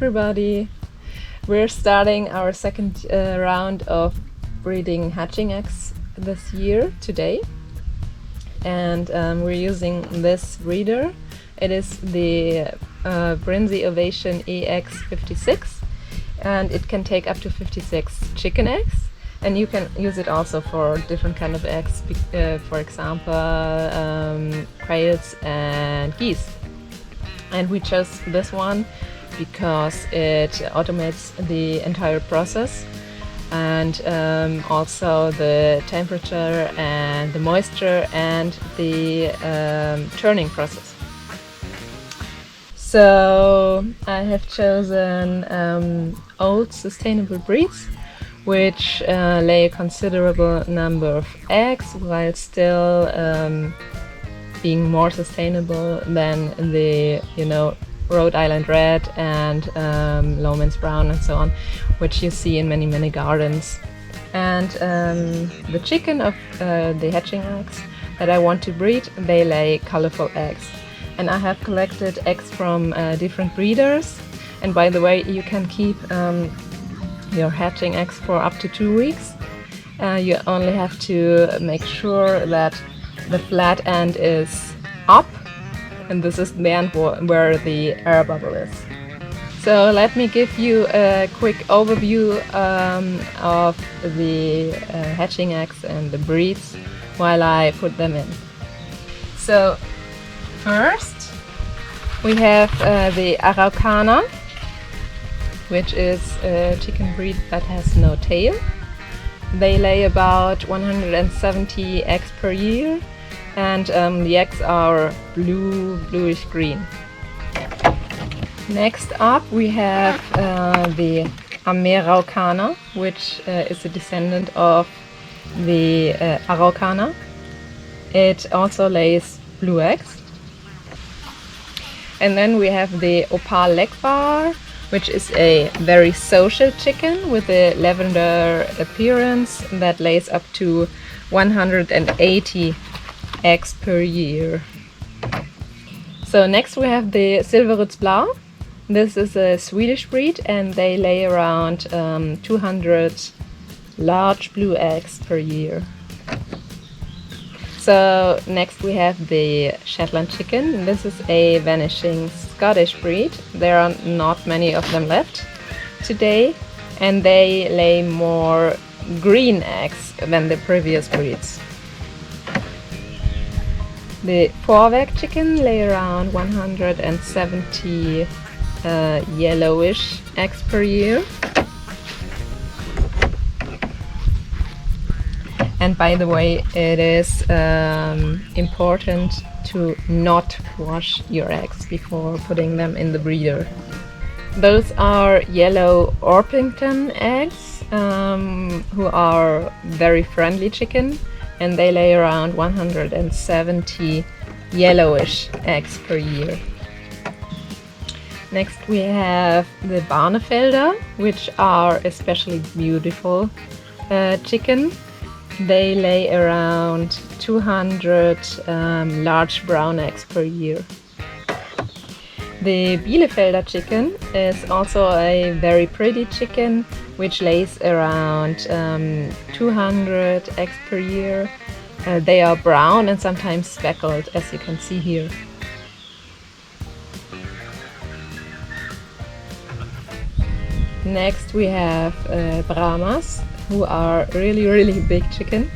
everybody! We're starting our second round of breeding hatching eggs this year today, and we're using this breeder. It is the Brinzy Ovation EX56, and it can take up to 56 chicken eggs, and you can use it also for different kind of eggs, for example quails and geese. And we chose this one because it automates the entire process, and also the temperature and the moisture and the turning process. So I have chosen old sustainable breeds which lay a considerable number of eggs while still being more sustainable than the Rhode Island Red and Lowman's Brown and so on, which you see in many gardens. And the chicken of the hatching eggs that I want to breed, they lay colorful eggs. And I have collected eggs from different breeders. And by the way, you can keep your hatching eggs for up to 2 weeks. You only have to make sure that the flat end is up, and this is the end where the air bubble is. So let me give you a quick overview of the hatching eggs and the breeds while I put them in. So first we have the Araucana, which is a chicken breed that has no tail. They lay about 170 eggs per year, and the eggs are bluish green. Next up we have the Araucana, which is a descendant of the Araucana. It also lays blue eggs. And then we have the Opal Legbar, which is a very social chicken with a lavender appearance that lays up to 180 eggs per year. So next we have the Silverutsblau. This is a Swedish breed, and they lay around 200 large blue eggs per year. So next we have the Shetland chicken. This is a vanishing Scottish breed. There are not many of them left today, and they lay more green eggs than the previous breeds. The Vorwerk chicken lay around 170 yellowish eggs per year. And by the way, it is important to not wash your eggs before putting them in the breeder. Those are yellow Orpington eggs, who are very friendly chicken, and they lay around 170 yellowish eggs per year. Next we have the Barnefelder, which are especially beautiful chicken. They lay around 200 large brown eggs per year. The Bielefelder chicken is also a very pretty chicken, which lays around 200 eggs per year. They are brown and sometimes speckled, as you can see here. Next we have Brahmas, who are really big chicken.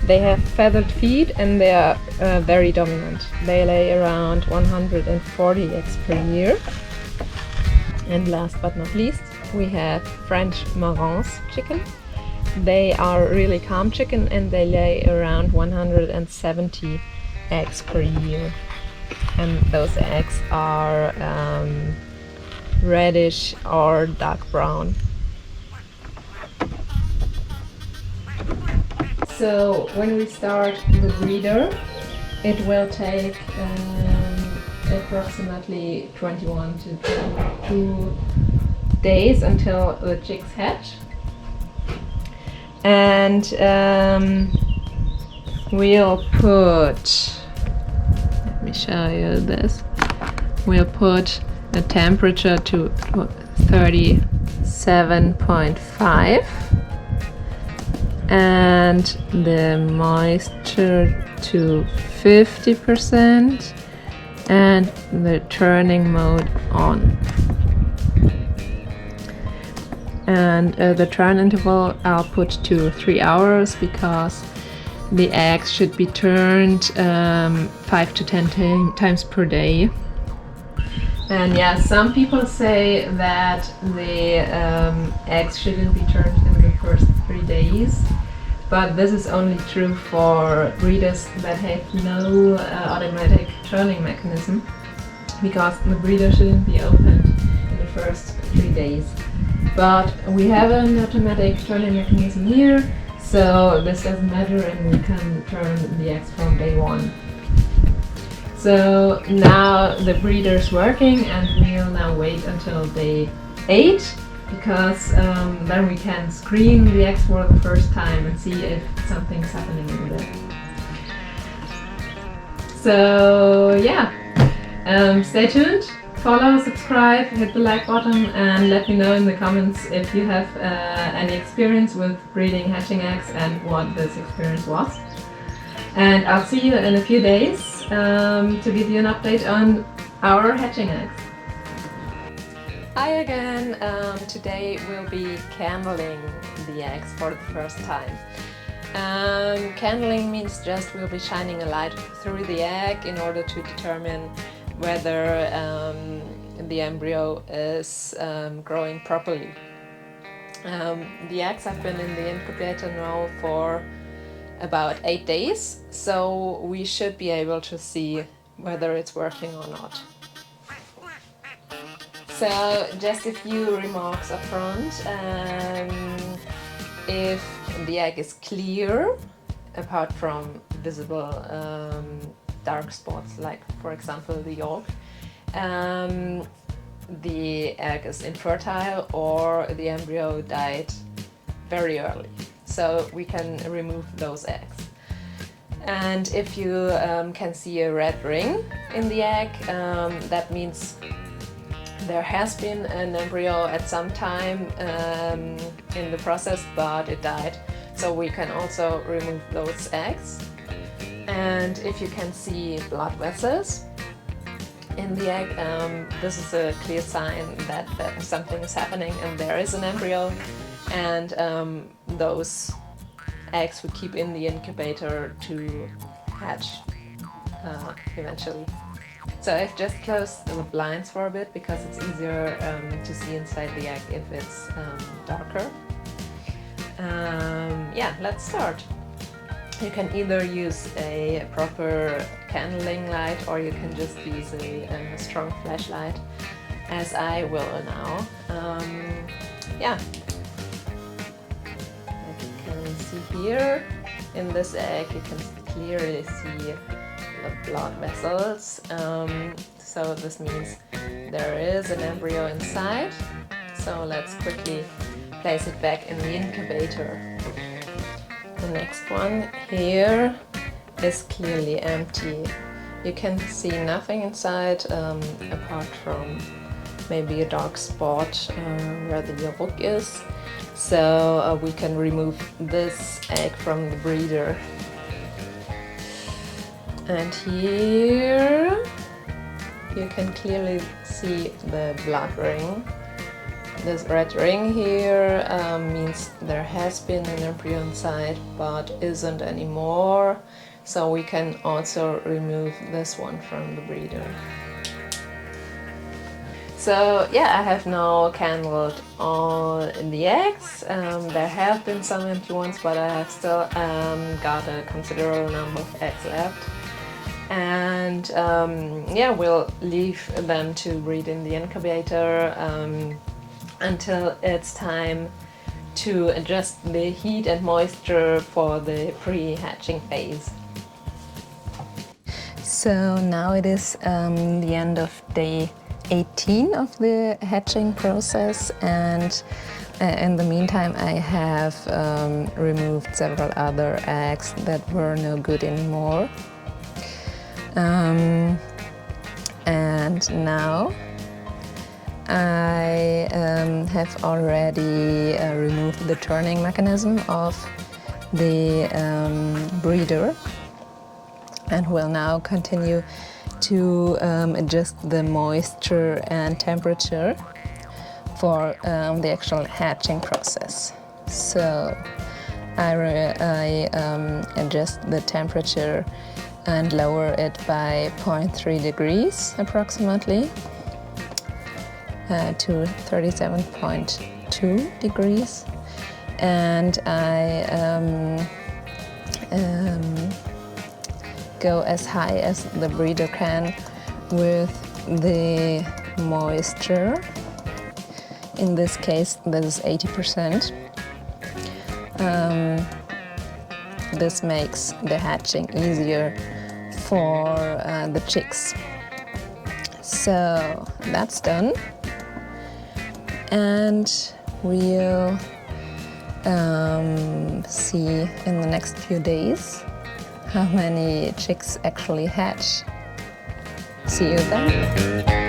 They have feathered feet and they are very dominant. They lay around 140 eggs per year. And last but not least, we have French Marans chicken. They are really calm chicken, and they lay around 170 eggs per year. And those eggs are reddish or dark brown. So when we start the breeder, it will take approximately 21 to 22 days until the chicks hatch. And we'll put, let me show you this, we'll put the temperature to 37.5, and the moisture to 50%, and the turning mode on. And the turn interval I'll put to 3 hours because the eggs should be turned 5 to 10 times per day. And yeah, some people say that the eggs shouldn't be turned in the first 3 days, but this is only true for breeders that have no automatic turning mechanism, because the breeder shouldn't be opened in the first 3 days. But we have an automatic turning mechanism here, so this doesn't matter, and we can turn the eggs from day 1. So now the breeder's working, and we'll now wait until day 8, because then we can screen the eggs for the first time and see if something's happening in there. So yeah, stay tuned, follow, subscribe, hit the like button, and let me know in the comments if you have any experience with breeding hatching eggs and what this experience was. And I'll see you in a few days to give you an update on our hatching eggs. Hi again, today we'll be candling the eggs for the first time. Candling means just we'll be shining a light through the egg in order to determine whether the embryo is growing properly. The eggs have been in the incubator now for about 8 days, so we should be able to see whether it's working or not. So just a few remarks up front. If the egg is clear, apart from visible dark spots, like for example the yolk, the egg is infertile or the embryo died very early. So we can remove those eggs. And if you can see a red ring in the egg, that means there has been an embryo at some time in the process, but it died. So we can also remove those eggs. And if you can see blood vessels in the egg, this is a clear sign that something is happening and there is an embryo, and those eggs we keep in the incubator to hatch eventually. So I've just closed the blinds for a bit because it's easier to see inside the egg if it's darker. Yeah, let's start. You can either use a proper candling light or you can just use a strong flashlight, as I will now. Yeah, as you can see here in this egg, you can clearly see the blood vessels. So this means there is an embryo inside. So let's quickly place it back in the incubator. The next one here is clearly empty. You can see nothing inside apart from maybe a dark spot where the yolk is. So we can remove this egg from the breeder. And here you can clearly see the blood ring. This red ring here means there has been an embryo inside but isn't anymore, so we can also remove this one from the breeder. So yeah, I have now candled all the eggs. There have been some empty ones, but I have still got a considerable number of eggs left. And yeah, we'll leave them to breed in the incubator until it's time to adjust the heat and moisture for the pre-hatching phase. So now it is the end of day 18 of the hatching process, and in the meantime I have removed several other eggs that were no good anymore. And now I have already removed the turning mechanism of the breeder and will now continue to adjust the moisture and temperature for the actual hatching process. So I adjust the temperature and lower it by 0.3 degrees approximately to 37.2 degrees, and I go as high as the breeder can with the moisture. In this case, this is 80%. This makes the hatching easier for the chicks. So that's done, and we'll see in the next few days how many chicks actually hatch. See you then.